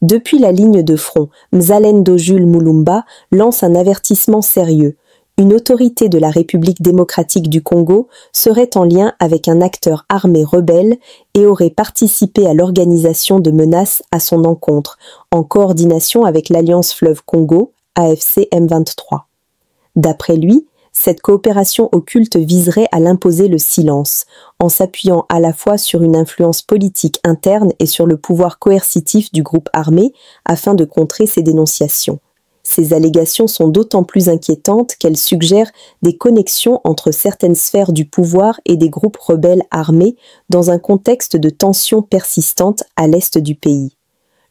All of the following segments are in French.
Depuis la ligne de front, Mzalendo Jules Mulumba lance un avertissement sérieux. Une autorité de la République démocratique du Congo serait en lien avec un acteur armé rebelle et aurait participé à l'organisation de menaces à son encontre, en coordination avec l'Alliance Fleuve Congo, AFC M23. D'après lui, cette coopération occulte viserait à l'imposer le silence, en s'appuyant à la fois sur une influence politique interne et sur le pouvoir coercitif du groupe armé afin de contrer ces dénonciations. Ces allégations sont d'autant plus inquiétantes qu'elles suggèrent des connexions entre certaines sphères du pouvoir et des groupes rebelles armés dans un contexte de tensions persistantes à l'est du pays.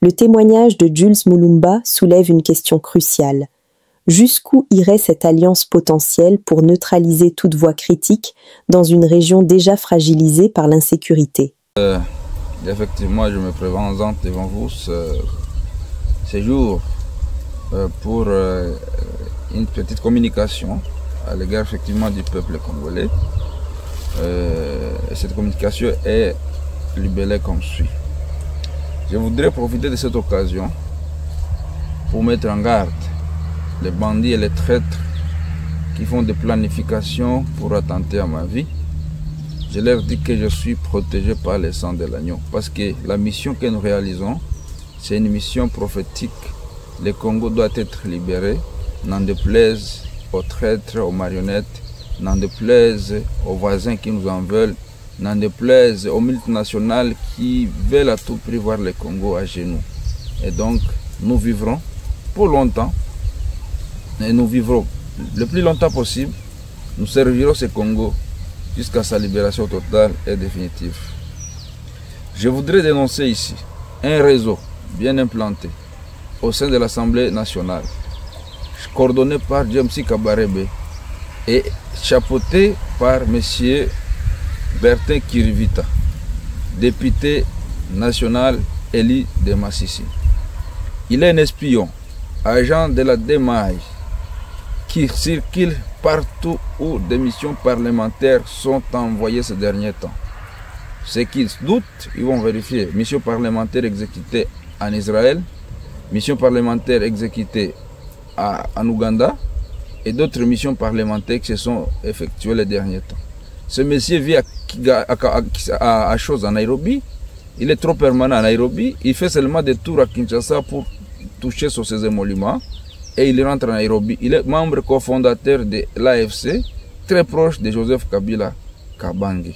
Le témoignage de Jules Mulumba soulève une question cruciale. Jusqu'où irait cette alliance potentielle pour neutraliser toute voix critique dans une région déjà fragilisée par l'insécurité? Effectivement, je me présente devant vous ce jour pour une petite communication à l'égard effectivement du peuple congolais. Cette communication est libellée comme suit. Je voudrais profiter de cette occasion pour mettre en garde les bandits et les traîtres qui font des planifications pour attenter à ma vie. Je leur dis que je suis protégé par le sang de l'agneau parce que la mission que nous réalisons, c'est une mission prophétique. Le Congo doit être libéré, n'en déplaise aux traîtres, aux marionnettes, n'en déplaise aux voisins qui nous en veulent, n'en déplaise aux multinationales qui veulent à tout prix voir le Congo à genoux. Et donc, nous vivrons pour longtemps, et nous vivrons le plus longtemps possible. Nous servirons ce Congo jusqu'à sa libération totale et définitive. Je voudrais dénoncer ici un réseau bien implanté au sein de l'Assemblée nationale, coordonné par James Kabarebe et chapeauté par M. Bertin Kirivita, député national élu de Massissi. Il est un espion, agent de la DEMAI, qui circule partout où des missions parlementaires sont envoyées ces derniers temps. Ceux qui doutent, ils vont vérifier. Mission parlementaire exécutée en Israël, mission parlementaire exécutée en Ouganda et d'autres missions parlementaires qui se sont effectuées les derniers temps. Ce monsieur vit à chose en Nairobi. Il est trop permanent à Nairobi. Il fait seulement des tours à Kinshasa pour toucher sur ses émoluments. Et il rentre à Nairobi. Il est membre cofondateur de l'AFC, très proche de Joseph Kabila Kabange.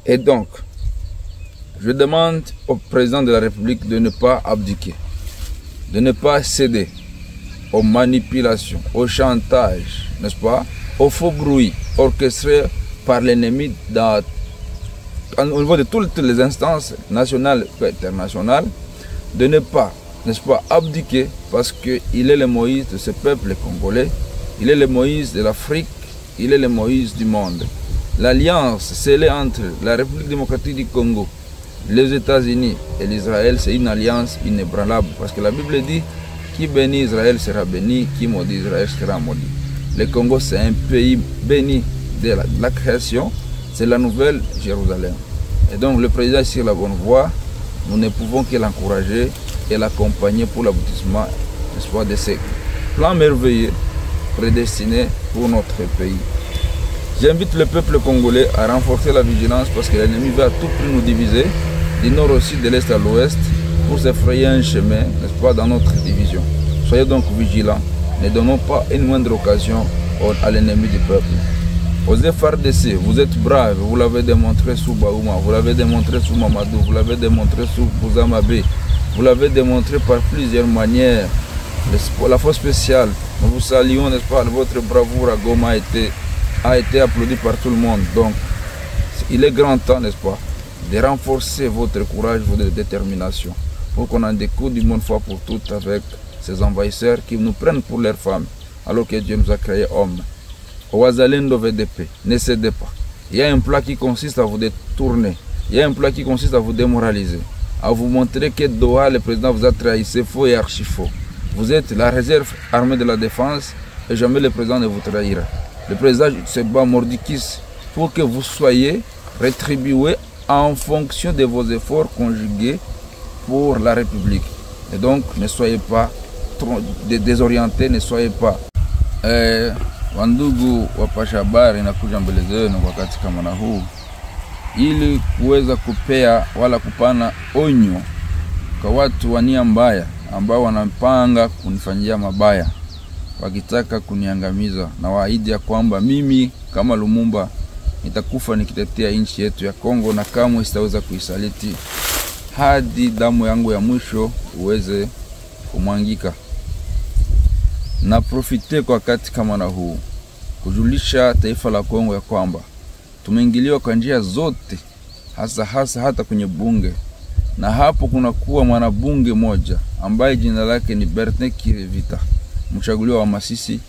Et donc, je demande au président de la République de ne pas abdiquer, de ne pas céder aux manipulations, au chantage, n'est-ce pas, aux faux bruits orchestrés par l'ennemi au niveau de toutes les instances nationales et internationales, de ne pas, n'est-ce pas, abdiquer parce qu'il est le Moïse de ce peuple congolais, il est le Moïse de l'Afrique, il est le Moïse du monde. L'alliance scellée entre la République démocratique du Congo, les États-Unis et l'Israël, c'est une alliance inébranlable parce que la Bible dit qui bénit Israël sera béni, qui maudit Israël sera maudit. Le Congo, c'est un pays béni de la création, c'est la nouvelle Jérusalem. Et donc le président est sur la bonne voie, nous ne pouvons que l'encourager et l'accompagner pour l'aboutissement de ces plans merveilleux prédestinés pour notre pays. J'invite le peuple congolais à renforcer la vigilance parce que l'ennemi va à tout prix nous diviser, du nord au sud, de l'est à l'ouest, pour se frayer un chemin, n'est-ce pas, dans notre division. Soyez donc vigilants, ne donnons pas une moindre occasion à l'ennemi du peuple. Aux FARDC, vous êtes braves, vous l'avez démontré sous Baouma, vous l'avez démontré sous Mamadou, vous l'avez démontré sous Bouzamabé, vous l'avez démontré par plusieurs manières. La force spéciale, nous vous saluons, n'est-ce pas, votre bravoure à Goma a été applaudi par tout le monde. Donc, il est grand temps, n'est-ce pas, de renforcer votre courage, votre détermination, pour qu'on en découle d'une bonne fois pour toutes avec ces envahisseurs qui nous prennent pour leurs femmes, alors que Dieu nous a créés hommes. Au Wazalendo VDP, ne cédez pas. Il y a un plan qui consiste à vous détourner, il y a un plan qui consiste à vous démoraliser, à vous montrer que Doha, le président, vous a trahi, c'est faux et archi faux. Vous êtes la réserve armée de la défense et jamais le président ne vous trahira. Le président se bat mordicus pour que vous soyez rétribués en fonction de vos efforts conjugués pour la République. Et donc, ne soyez pas trop désorientés, ne soyez pas. Wandugu wapasha habari nakuja mbele zenu wakati kama na huu ili kuweza kupea wala kupana onyo kwa watu wa nia mbaya ambao wanapanga kunifanyia mabaya wakitaka kuniangamiza, na waahidi ya kwamba mimi kama Lumumba nitakufa nikitetea nchi yetu ya Kongo na kamwe sitaweza kuisaliti hadi damu yangu ya mwisho uweze kumwangika. Na profite kwa wakati kama na huu kujulisha taifa la Kongo ya kwamba tumeingiliwa kwa njia zote, hasa hata kwenye bunge. Na hapo kuna kuwa mwanabunge moja ambaye jina lake ni Bertin Kirevita, mchaguliwa wa Masisi.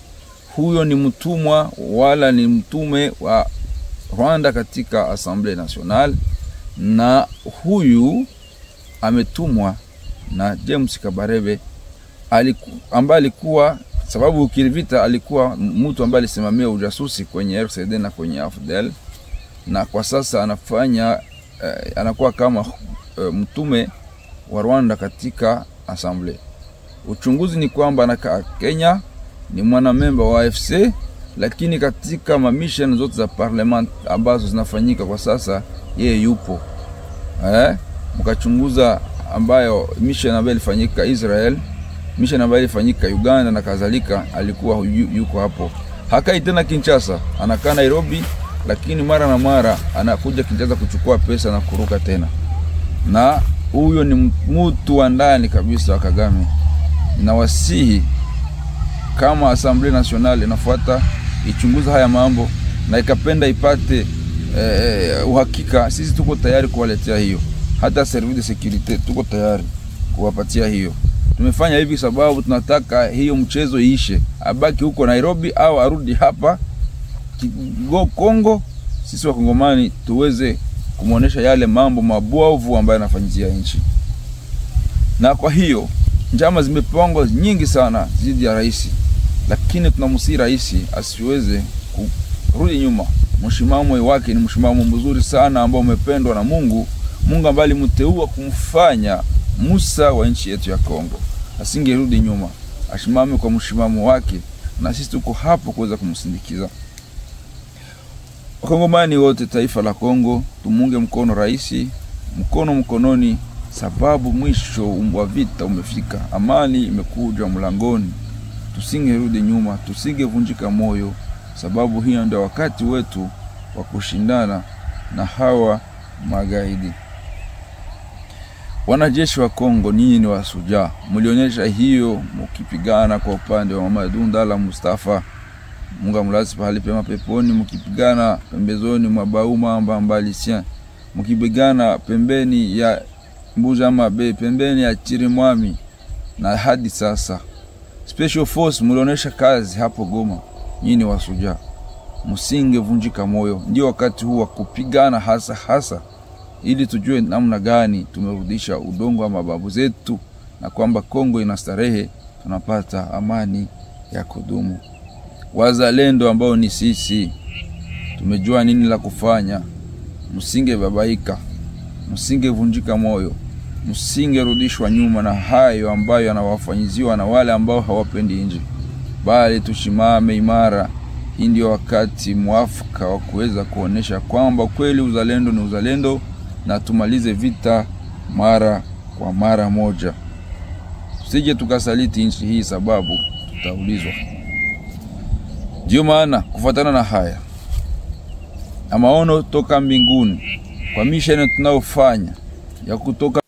Huyo ni mtumwa wala ni mtume wa Rwanda katika Assemblée Nationale, na huyu ametumwa na James Kabarebe ambaye alikuwa, sababu Kirevita alikuwa mtu ambaye alisimamia ujasusi kwenye RCD na kwenye AFDL, na kwa sasa anakuwa kama mtume wa Rwanda katika Assemblée. Uchunguzi ni kwamba anakaa Kenya, ni mwanamemba wa AFC, lakini katika mission zote za parliament ambazo zinafanyika kwa sasa yeye yupo. Mkachunguza ambayo mission ambayo ilifanyika Israel, mission ambayo ilifanyika Uganda na kadhalika, alikuwa yuko hapo. Hakai tena Kinshasa, anakaa Nairobi, lakini mara na mara anakuja Kinshasa kuchukua pesa na kuruka tena. Na huyo ni mtu wa ndani kabisa wa Kagame. Ninawasihi kama Assemblée Nationale inafuata ichunguza haya mambo na ikapenda ipate uhakika, sisi tuko tayari kuwaletea hiyo. Hata service de sécurité tuko tayari kuwapatia hiyo. Tumefanya hivi sababu tunataka hiyo mchezo iishe, abaki huko Nairobi au arudi hapa Kongo, sisi wa Kongomani tuweze kumuonesha yale mambo mabovu ambayo yanafanyia nchi. Na kwa hiyo njama zimepangwa nyingi sana dhidi ya rais, lakini tunamsihi rais asiweze kurudi nyuma. Mshimamo wake ni mshimamo mzuri sana ambao umependwa na Mungu ambaye alimteua kumfanya Musa wa nchi yetu ya Kongo. Asingerudi nyuma, ashimame kwa mshimamo wake, na sisi tuko hapo kuweza kumsindikiza. Wakongomani wote, taifa la Kongo, tumunge mkono rais, mkono mkononi, sababu mwisho wa vita umefika. Amani imekuja mlangoni. Tusingerudi nyuma, tusingevunjika moyo, sababu hiyo ndio wakati wetu wa kushindana na hawa magaidi. Wanajeshi wa Kongo, ninyi ni wasujaa. Mlionyesha hiyo mkipigana kwa upande wa Mamadou Ndala Mustafa, Mungu amlaze pahali pema peponi, mkipigana pembezoni mwa Bauma Mbambalisien, mkipigana pembeni ya Mbuja Mabe, pembeni ya Chirimwami, na hadi sasa Special Force mlionyesha kazi hapo Goma. Nyinyi ni wasujaa, msingevunjika moyo. Ndio wakati huu wa kupigana hasa ili tujue namna gani tumerudisha udongo wa mababu zetu, na kwamba Kongo inastarehe, tunapata amani ya kudumu. Wazalendo ambao ni sisi, tumejua nini la kufanya. Msingebabaika, msingevunjika moyo, msingerudishwa nyuma na hayo ambayo yanawafanyiziwa na wale ambao hawapendi nje, bali tushimame imara. Hii ndio wakati mwafaka wa kuweza kuonesha kwamba kweli uzalendo ni uzalendo, na tumalize vita mara kwa mara moja. Tusije tukasaliti nchi hii, sababu tutaulizwa. Ndio maana kufuatana na haya amaono toka mbinguni kwa mission tunayofanya ya kutoka.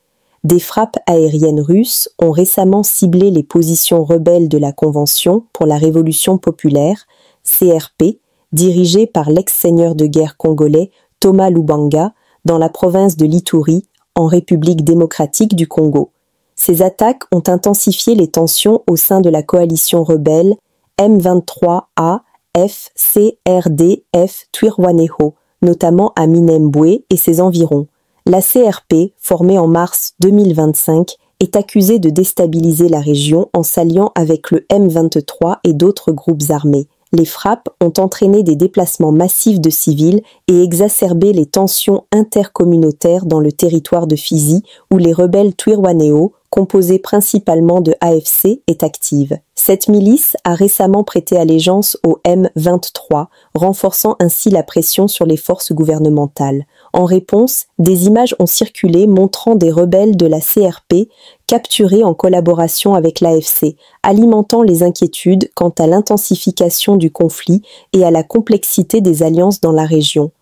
Des frappes aériennes russes ont récemment ciblé les positions rebelles de la Convention pour la Révolution populaire, CRP, dirigée par l'ex-seigneur de guerre congolais Thomas Lubanga, dans la province de l'Ituri, en République démocratique du Congo. Ces attaques ont intensifié les tensions au sein de la coalition rebelle M23A FCRDF Twirwaneho, notamment à Minembwe et ses environs. La CRP, formée en mars 2025, est accusée de déstabiliser la région en s'alliant avec le M23 et d'autres groupes armés. Les frappes ont entraîné des déplacements massifs de civils et exacerbé les tensions intercommunautaires dans le territoire de Fizi, où les rebelles Twirwanéo, composée principalement de AFC, est active. Cette milice a récemment prêté allégeance au M23, renforçant ainsi la pression sur les forces gouvernementales. En réponse, des images ont circulé montrant des rebelles de la CRP capturés en collaboration avec l'AFC, alimentant les inquiétudes quant à l'intensification du conflit et à la complexité des alliances dans la région.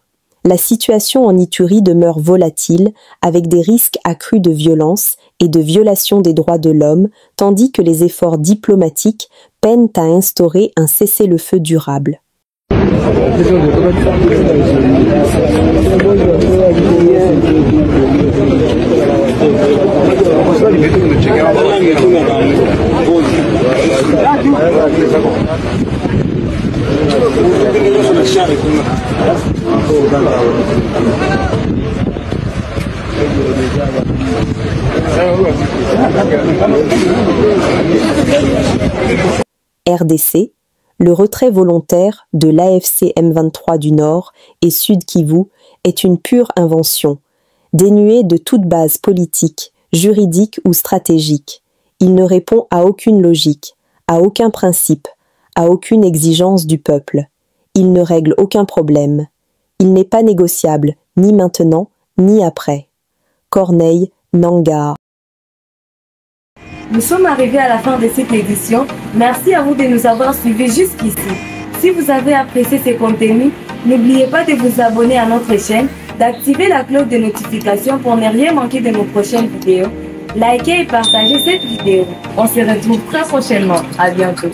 La situation en Ituri demeure volatile, avec des risques accrus de violence et de violation des droits de l'homme, tandis que les efforts diplomatiques peinent à instaurer un cessez-le-feu durable. RDC, le retrait volontaire de l'AFC M23 du Nord et Sud Kivu est une pure invention, dénuée de toute base politique, juridique ou stratégique. Il ne répond à aucune logique, à aucun principe, à aucune exigence du peuple. Il ne règle aucun problème. Il n'est pas négociable, ni maintenant, ni après. Corneille Nangaa. Nous sommes arrivés à la fin de cette édition. Merci à vous de nous avoir suivis jusqu'ici. Si vous avez apprécié ces contenus, n'oubliez pas de vous abonner à notre chaîne, d'activer la cloche de notification pour ne rien manquer de nos prochaines vidéos. Likez et partagez cette vidéo. On se retrouve très prochainement. À bientôt.